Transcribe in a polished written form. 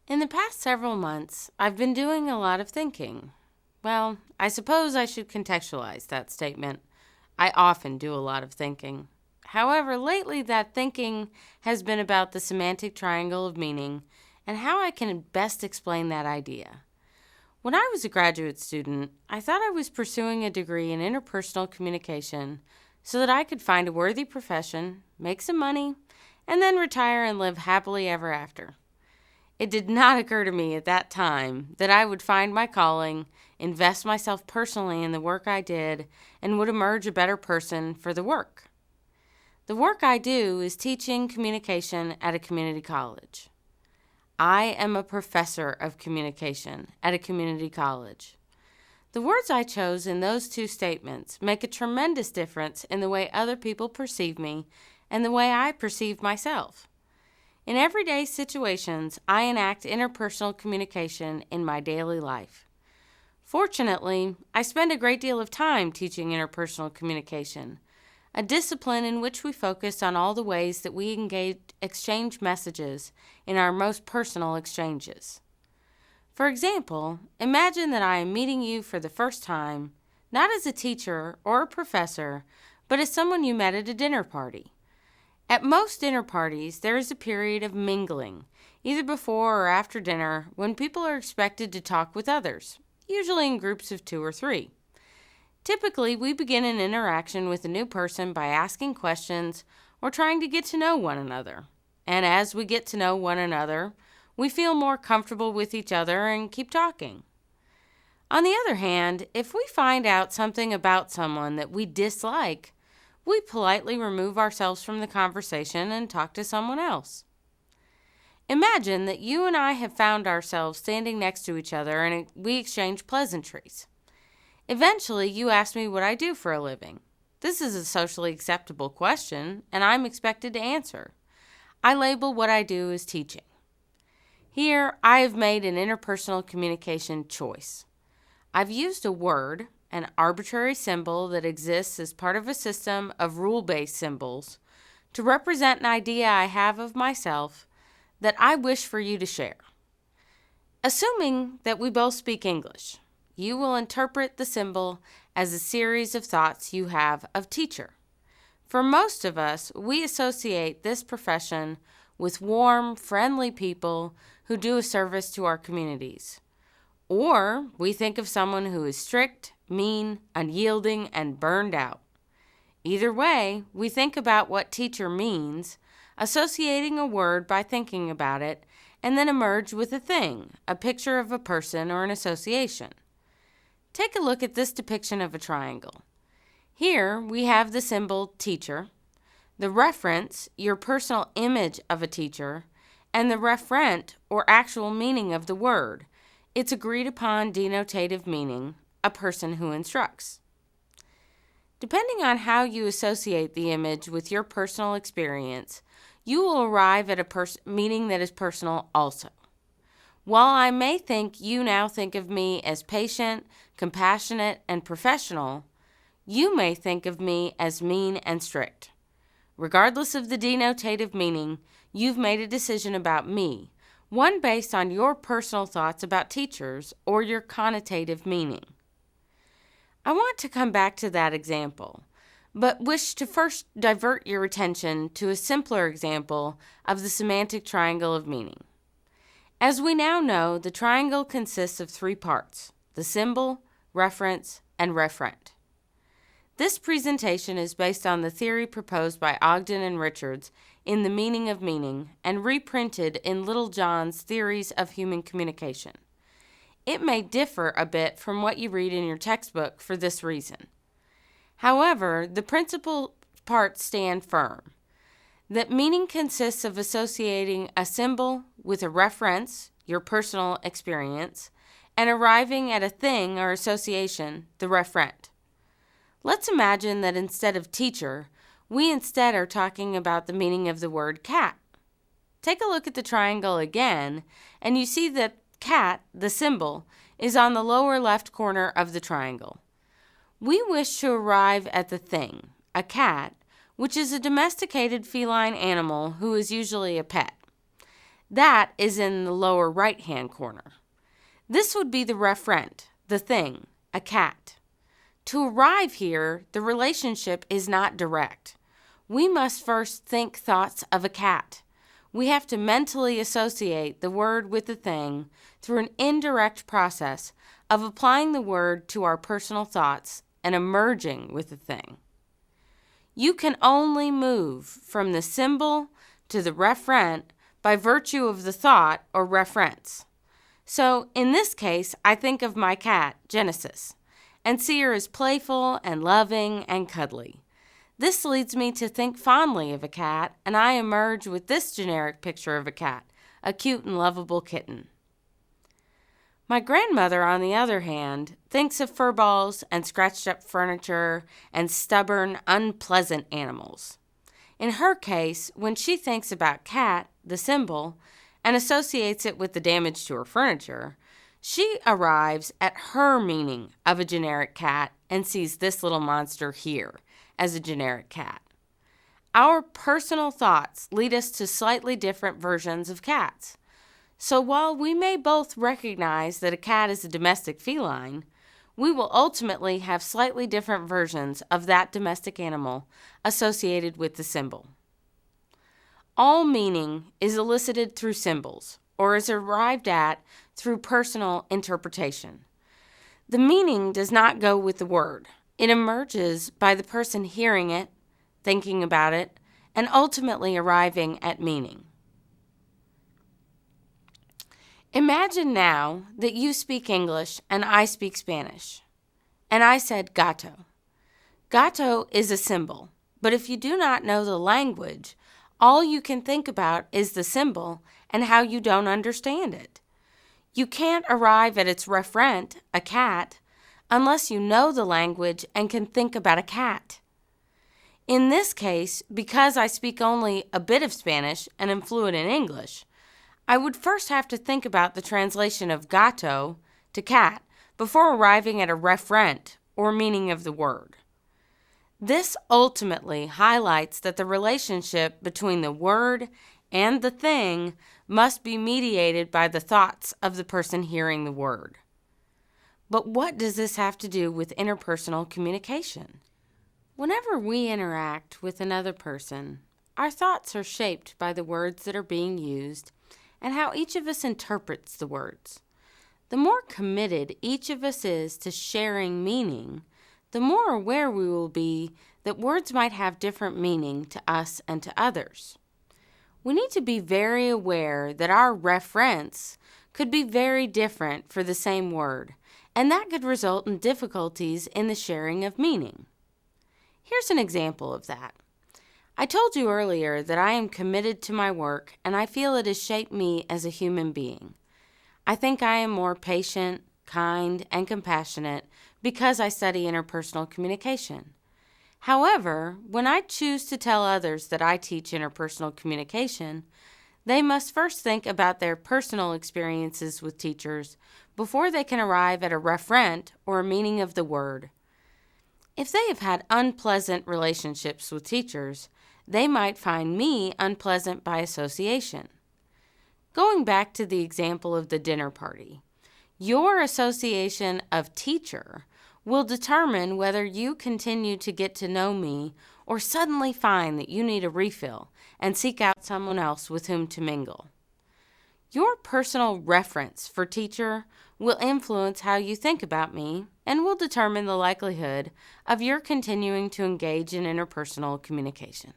In the past several months, I've been doing a lot of thinking. Well, I suppose I should contextualize that statement. I often do a lot of thinking. However, lately that thinking has been about the semantic triangle of meaning and how I can best explain that idea. When I was a graduate student, I thought I was pursuing a degree in interpersonal communication so that I could find a worthy profession, make some money, and then retire and live happily ever after. It did not occur to me at that time that I would find my calling, invest myself personally in the work I did, and would emerge a better person for the work. The work I do is teaching communication at a community college. I am a professor of communication at a community college. The words I chose in those two statements make a tremendous difference in the way other people perceive me and the way I perceive myself. In everyday situations, I enact interpersonal communication in my daily life. Fortunately, I spend a great deal of time teaching interpersonal communication, a discipline in which we focus on all the ways that we exchange messages in our most personal exchanges. For example, imagine that I am meeting you for the first time, not as a teacher or a professor, but as someone you met at a dinner party. At most dinner parties, there is a period of mingling, either before or after dinner, when people are expected to talk with others, usually in groups of 2 or 3. Typically, we begin an interaction with a new person by asking questions or trying to get to know one another. And as we get to know one another, we feel more comfortable with each other and keep talking. On the other hand, if we find out something about someone that we dislike, we politely remove ourselves from the conversation and talk to someone else. Imagine that you and I have found ourselves standing next to each other and we exchange pleasantries. Eventually, you ask me what I do for a living. This is a socially acceptable question, and I'm expected to answer. I label what I do as teaching. Here, I have made an interpersonal communication choice. I've used a word, an arbitrary symbol that exists as part of a system of rule-based symbols, to represent an idea I have of myself that I wish for you to share. Assuming that we both speak English, you will interpret the symbol as a series of thoughts you have of teacher. For most of us, we associate this profession with warm, friendly people who do a service to our communities. Or we think of someone who is strict, mean, unyielding, and burned out. Either way, we think about what teacher means, associating a word by thinking about it, and then emerge with a thing, a picture of a person or an association. Take a look at this depiction of a triangle. Here we have the symbol teacher, the reference, your personal image of a teacher, and the referent or actual meaning of the word, its agreed upon denotative meaning, a person who instructs. Depending on how you associate the image with your personal experience, you will arrive at a meaning that is personal also. While I may think you now think of me as patient, compassionate, and professional, you may think of me as mean and strict. Regardless of the denotative meaning, you've made a decision about me, one based on your personal thoughts about teachers or your connotative meaning. I want to come back to that example, but wish to first divert your attention to a simpler example of the semantic triangle of meaning. As we now know, the triangle consists of 3 parts: the symbol, reference, and referent. This presentation is based on the theory proposed by Ogden and Richards in The Meaning of Meaning and reprinted in Littlejohn's Theories of Human Communication. It may differ a bit from what you read in your textbook for this reason. However, the principal parts stand firm. That meaning consists of associating a symbol with a reference, your personal experience, and arriving at a thing or association, the referent. Let's imagine that instead of teacher, we instead are talking about the meaning of the word cat. Take a look at the triangle again, and you see that cat, the symbol, is on the lower left corner of the triangle. We wish to arrive at the thing, a cat, which is a domesticated feline animal who is usually a pet. That is in the lower right-hand corner. This would be the referent, the thing, a cat. To arrive here, the relationship is not direct. We must first think thoughts of a cat. We have to mentally associate the word with the thing through an indirect process of applying the word to our personal thoughts and emerging with the thing. You can only move from the symbol to the referent by virtue of the thought or reference. So, in this case, I think of my cat, Genesis, and see her as playful and loving and cuddly. This leads me to think fondly of a cat, and I emerge with this generic picture of a cat, a cute and lovable kitten. My grandmother, on the other hand, thinks of fur balls and scratched-up furniture and stubborn, unpleasant animals. In her case, when she thinks about cat, the symbol, and associates it with the damage to her furniture, she arrives at her meaning of a generic cat and sees this little monster here as a generic cat. Our personal thoughts lead us to slightly different versions of cats. So while we may both recognize that a cat is a domestic feline, we will ultimately have slightly different versions of that domestic animal associated with the symbol. All meaning is elicited through symbols, or is arrived at through personal interpretation. The meaning does not go with the word. It emerges by the person hearing it, thinking about it, and ultimately arriving at meaning. Imagine now that you speak English and I speak Spanish, and I said gato. Gato is a symbol, but if you do not know the language, all you can think about is the symbol and how you don't understand it. You can't arrive at its referent, a cat, unless you know the language and can think about a cat. In this case, because I speak only a bit of Spanish and am fluent in English, I would first have to think about the translation of gato to cat before arriving at a referent or meaning of the word. This ultimately highlights that the relationship between the word and the thing must be mediated by the thoughts of the person hearing the word. But what does this have to do with interpersonal communication? Whenever we interact with another person, our thoughts are shaped by the words that are being used and how each of us interprets the words. The more committed each of us is to sharing meaning, the more aware we will be that words might have different meaning to us and to others. We need to be very aware that our reference could be very different for the same word, and that could result in difficulties in the sharing of meaning. Here's an example of that. I told you earlier that I am committed to my work and I feel it has shaped me as a human being. I think I am more patient, kind, and compassionate because I study interpersonal communication. However, when I choose to tell others that I teach interpersonal communication, they must first think about their personal experiences with teachers before they can arrive at a referent or a meaning of the word. If they have had unpleasant relationships with teachers, they might find me unpleasant by association. Going back to the example of the dinner party, your association of teacher will determine whether you continue to get to know me or suddenly find that you need a refill and seek out someone else with whom to mingle. Your personal reference for teacher will influence how you think about me and will determine the likelihood of your continuing to engage in interpersonal communication.